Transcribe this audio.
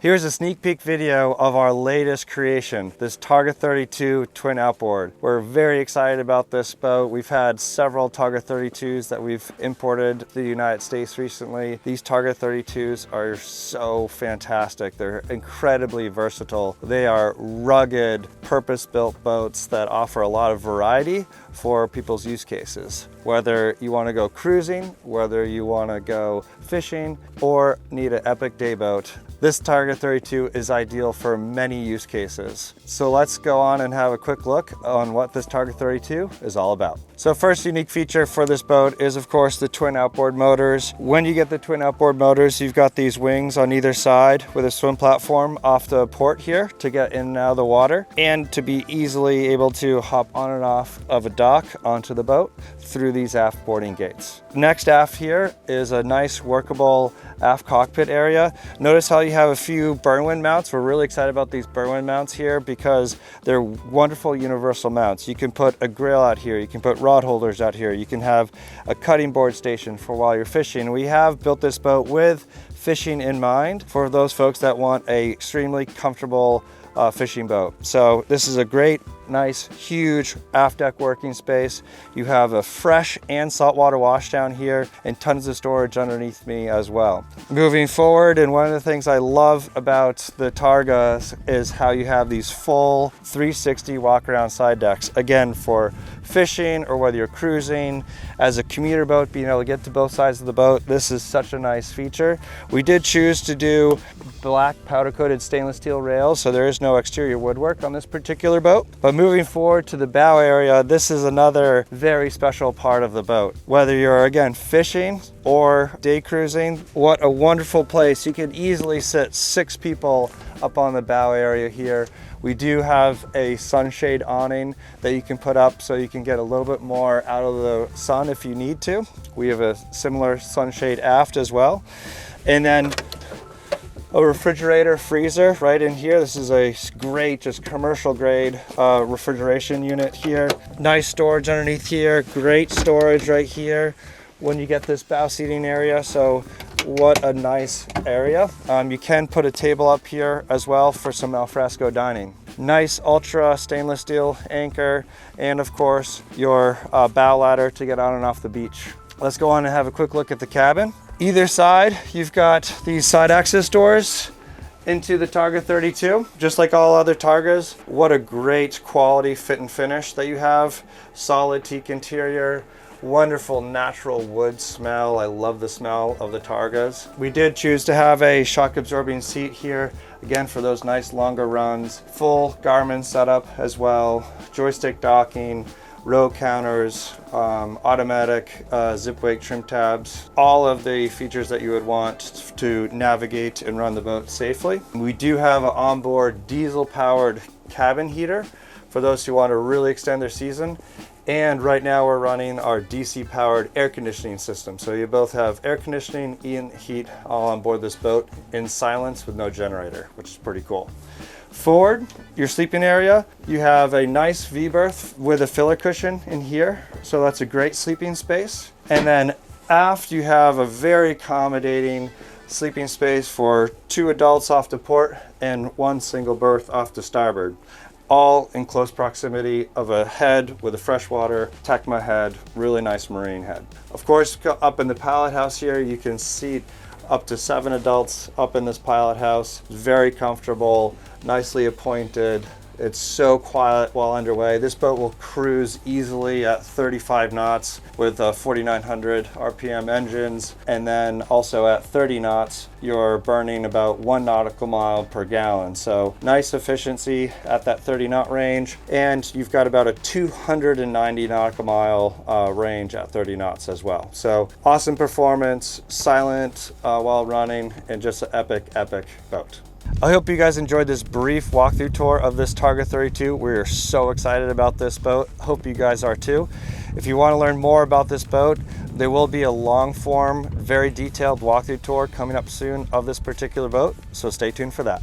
Here's a sneak peek video of our latest creation, this Targa 32 twin outboard. We're very excited about this boat. We've had several Targa 32s that we've imported to the United States recently. These Targa 32s are so fantastic. They're incredibly versatile. They are rugged, purpose-built boats that offer a lot of variety for people's use cases. Whether you want to go cruising, whether you want to go fishing, or need an epic day boat, this Targa 32 is ideal for many use cases. So let's go on and have a quick look on what this Targa 32 is all about. So first unique feature for this boat is of course the twin outboard motors. When you get the twin outboard motors, you've got these wings on either side with a swim platform off the port here to get in and out of the water, and to be easily able to hop on and off of a dock onto the boat through these aft boarding gates. Next aft here is a nice workable aft cockpit area. Notice how you have a few Burnwind mounts. We're really excited about these Burnwind mounts here because they're wonderful universal mounts. You can put a grill out here, you can put rod holders out here, you can have a cutting board station for while you're fishing. We have built this boat with fishing in mind for those folks that want a extremely comfortable fishing boat. So this is a great, nice, huge aft deck working space. You have a fresh and saltwater wash down here and tons of storage underneath me as well. Moving forward, and one of the things I love about the Targas is how you have these full 360 walk around side decks. Again, for fishing or whether you're cruising, as a commuter boat, being able to get to both sides of the boat, this is such a nice feature. We did choose to do black powder coated stainless steel rails, so there is no exterior woodwork on this particular boat. But moving forward to the bow area, this is another very special part of the boat. Whether you're again fishing or day cruising, what a wonderful place. You can easily sit 6 people up on the bow area here. We do have a sunshade awning that you can put up so you can get a little bit more out of the sun if you need to. We have a similar sunshade aft as well. And then a refrigerator freezer right in here. This is a great, just commercial grade refrigeration unit here. Nice storage underneath here, great storage right here when you get this bow seating area. So what a nice area. You can put a table up here as well for some alfresco dining. Nice ultra stainless steel anchor, and of course your bow ladder to get on and off the beach. Let's go on and have a quick look at the cabin. Either side, you've got these side access doors into the Targa 32, just like all other Targas. What a great quality fit and finish that you have. Solid teak interior, wonderful natural wood smell. I love the smell of the Targas. We did choose to have a shock absorbing seat here, again for those nice longer runs. Full Garmin setup as well, joystick docking, row counters, automatic zip wake trim tabs, all of the features that you would want to navigate and run the boat safely. We do have an onboard diesel powered cabin heater for those who want to really extend their season. And right now we're running our DC powered air conditioning system. So you both have air conditioning and heat all on board this boat in silence with no generator, which is pretty cool. Forward, your sleeping area, you have a nice V-berth with a filler cushion in here. So that's a great sleeping space. And then aft, you have a very accommodating sleeping space for 2 adults off to port and 1 single berth off to starboard. All in close proximity of a head with a freshwater Tecma head, really nice marine head. Of course, up in the pilot house here, you can seat up to 7 adults up in this pilot house. Very comfortable, nicely appointed. It's so quiet while underway. This boat will cruise easily at 35 knots with 4,900 RPM engines. And then also at 30 knots, you're burning about 1 nautical mile per gallon. So nice efficiency at that 30 knot range. And you've got about a 290 nautical mile range at 30 knots as well. So awesome performance, silent while running, and just an epic, epic boat. I hope you guys enjoyed this brief walkthrough tour of this Targa 32. We're so excited about this boat. Hope you guys are too. If you want to learn more about this boat, there will be a long form, very detailed walkthrough tour coming up soon of this particular boat, so stay tuned for that.